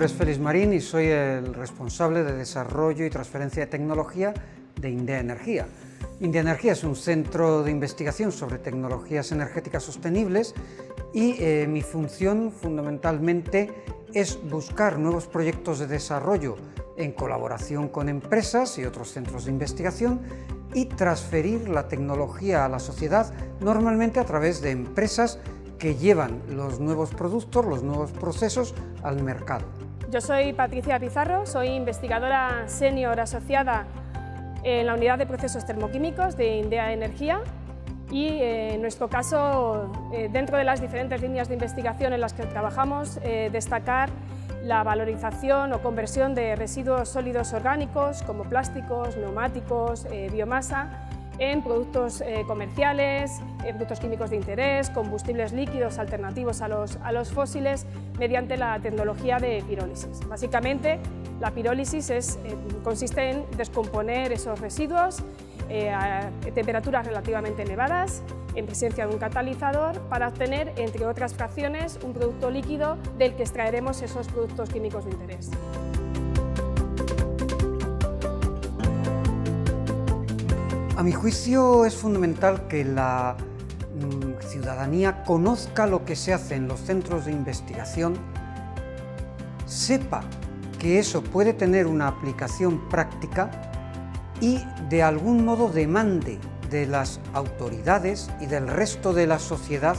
nombre es Félix Marín y soy el responsable de desarrollo y transferencia de tecnología de Indea Energía. Indea Energía es un centro de investigación sobre tecnologías energéticas sostenibles y mi función fundamentalmente es buscar nuevos proyectos de desarrollo en colaboración con empresas y otros centros de investigación y transferir la tecnología a la sociedad, normalmente a través de empresas que llevan los nuevos productos, los nuevos procesos al mercado. Yo soy Patricia Pizarro, soy investigadora senior asociada en la unidad de procesos termoquímicos de Indea Energía y en nuestro caso, dentro de las diferentes líneas de investigación en las que trabajamos, destacar la valorización o conversión de residuos sólidos orgánicos como plásticos, neumáticos, biomasa, en productos comerciales, en productos químicos de interés, combustibles líquidos alternativos a los fósiles mediante la tecnología de pirólisis. Básicamente, la pirólisis consiste en descomponer esos residuos a temperaturas relativamente elevadas, en presencia de un catalizador, para obtener, entre otras fracciones, un producto líquido del que extraeremos esos productos químicos de interés. A mi juicio es fundamental que la ciudadanía conozca lo que se hace en los centros de investigación, sepa que eso puede tener una aplicación práctica y de algún modo demande de las autoridades y del resto de la sociedad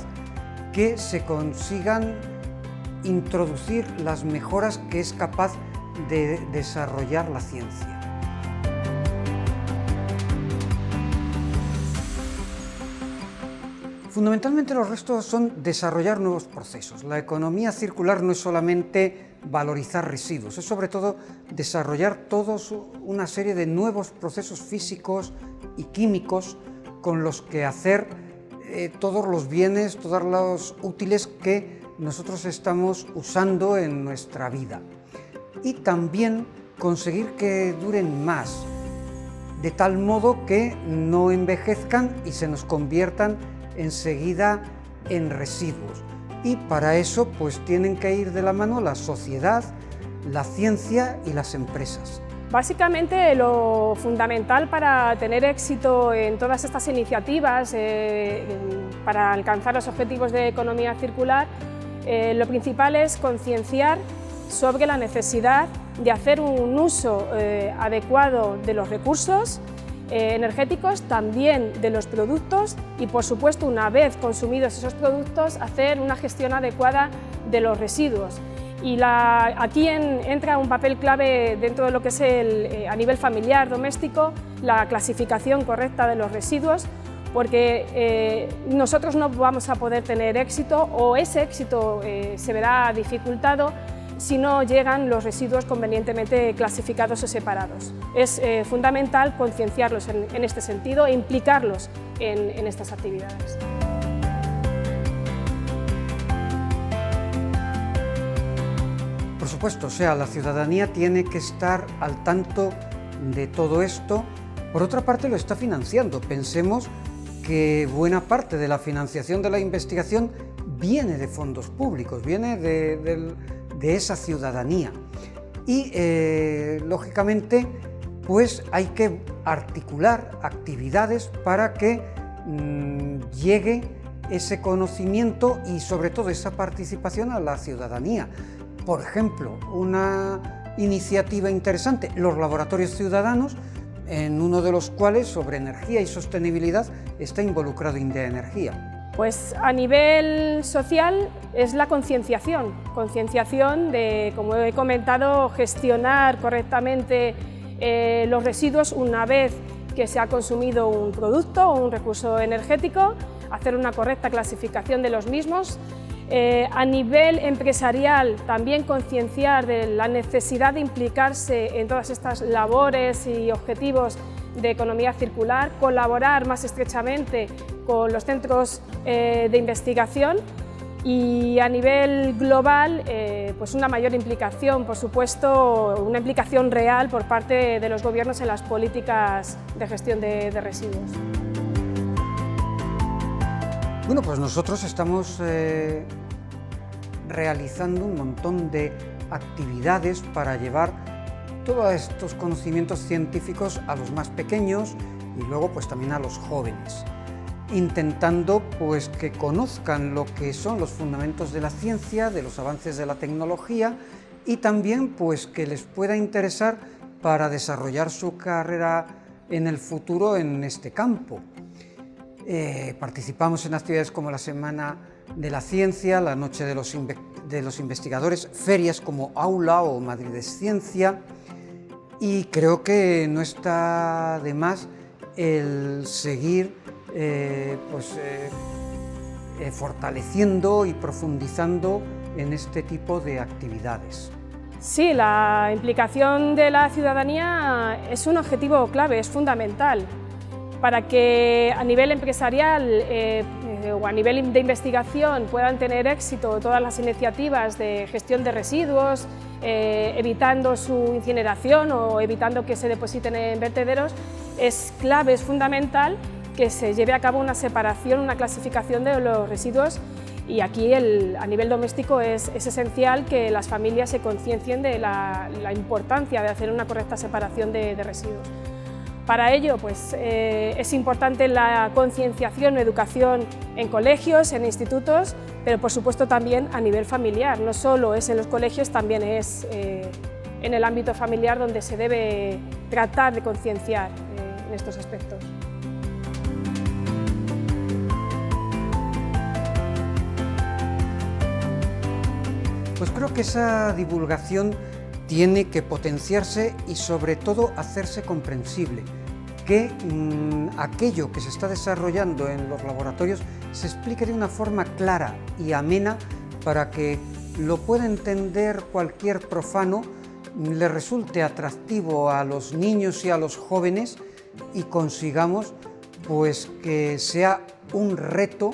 que se consigan introducir las mejoras que es capaz de desarrollar la ciencia. Fundamentalmente los restos son desarrollar nuevos procesos. La economía circular no es solamente valorizar residuos, es sobre todo desarrollar una serie de nuevos procesos físicos y químicos con los que hacer todos los bienes, todos los útiles que nosotros estamos usando en nuestra vida. Y también conseguir que duren más, de tal modo que no envejezcan y se nos conviertan enseguida en residuos, y para eso pues tienen que ir de la mano la sociedad, la ciencia y las empresas. Básicamente lo fundamental para tener éxito en todas estas iniciativas para alcanzar los objetivos de economía circular, lo principal es concienciar sobre la necesidad de hacer un uso adecuado de los recursos energéticos, también de los productos y, por supuesto, una vez consumidos esos productos, hacer una gestión adecuada de los residuos. Y aquí entra un papel clave dentro de lo que es a nivel familiar, doméstico, la clasificación correcta de los residuos, porque nosotros no vamos a poder tener éxito, o ese éxito se verá dificultado si no llegan los residuos convenientemente clasificados o separados. Es fundamental concienciarlos en este sentido e implicarlos en estas actividades. Por supuesto, la ciudadanía tiene que estar al tanto de todo esto. Por otra parte, lo está financiando. Pensemos que buena parte de la financiación de la investigación viene de fondos públicos, viene de esa ciudadanía y lógicamente pues hay que articular actividades para que llegue ese conocimiento y sobre todo esa participación a la ciudadanía. Por ejemplo, una iniciativa interesante, los laboratorios ciudadanos, en uno de los cuales sobre energía y sostenibilidad está involucrado Indea Energía. Pues a nivel social es la concienciación de, como he comentado, gestionar correctamente los residuos una vez que se ha consumido un producto o un recurso energético, hacer una correcta clasificación de los mismos. A nivel empresarial, también concienciar de la necesidad de implicarse en todas estas labores y objetivos de economía circular, colaborar más estrechamente con los centros de investigación y a nivel global pues una mayor implicación, por supuesto, una implicación real por parte de los gobiernos en las políticas de gestión de residuos. Bueno, pues nosotros estamos realizando un montón de actividades para llevar todos estos conocimientos científicos a los más pequeños y luego pues también a los jóvenes, intentando pues que conozcan lo que son los fundamentos de la ciencia, de los avances de la tecnología y también pues que les pueda interesar para desarrollar su carrera en el futuro en este campo. Participamos en actividades como la Semana de la Ciencia, la Noche de los Investigadores, ferias como Aula o Madrid es Ciencia, y creo que no está de más el seguir fortaleciendo y profundizando en este tipo de actividades. Sí, la implicación de la ciudadanía es un objetivo clave, es fundamental para que a nivel empresarial o a nivel de investigación puedan tener éxito todas las iniciativas de gestión de residuos, evitando su incineración o evitando que se depositen en vertederos. Es clave, es fundamental que se lleve a cabo una separación, una clasificación de los residuos, y aquí a nivel doméstico es esencial que las familias se conciencien de la importancia de hacer una correcta separación de residuos. Para ello pues, es importante la concienciación o educación en colegios, en institutos, pero por supuesto también a nivel familiar. No solo es en los colegios, también es en el ámbito familiar donde se debe tratar de concienciar en estos aspectos. Pues creo que esa divulgación tiene que potenciarse y sobre todo hacerse comprensible, que aquello que se está desarrollando en los laboratorios se explique de una forma clara y amena para que lo pueda entender cualquier profano, le resulte atractivo a los niños y a los jóvenes y consigamos pues que sea un reto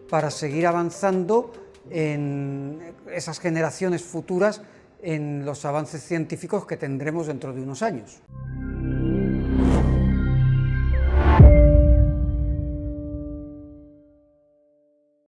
para seguir avanzando en esas generaciones futuras en los avances científicos que tendremos dentro de unos años.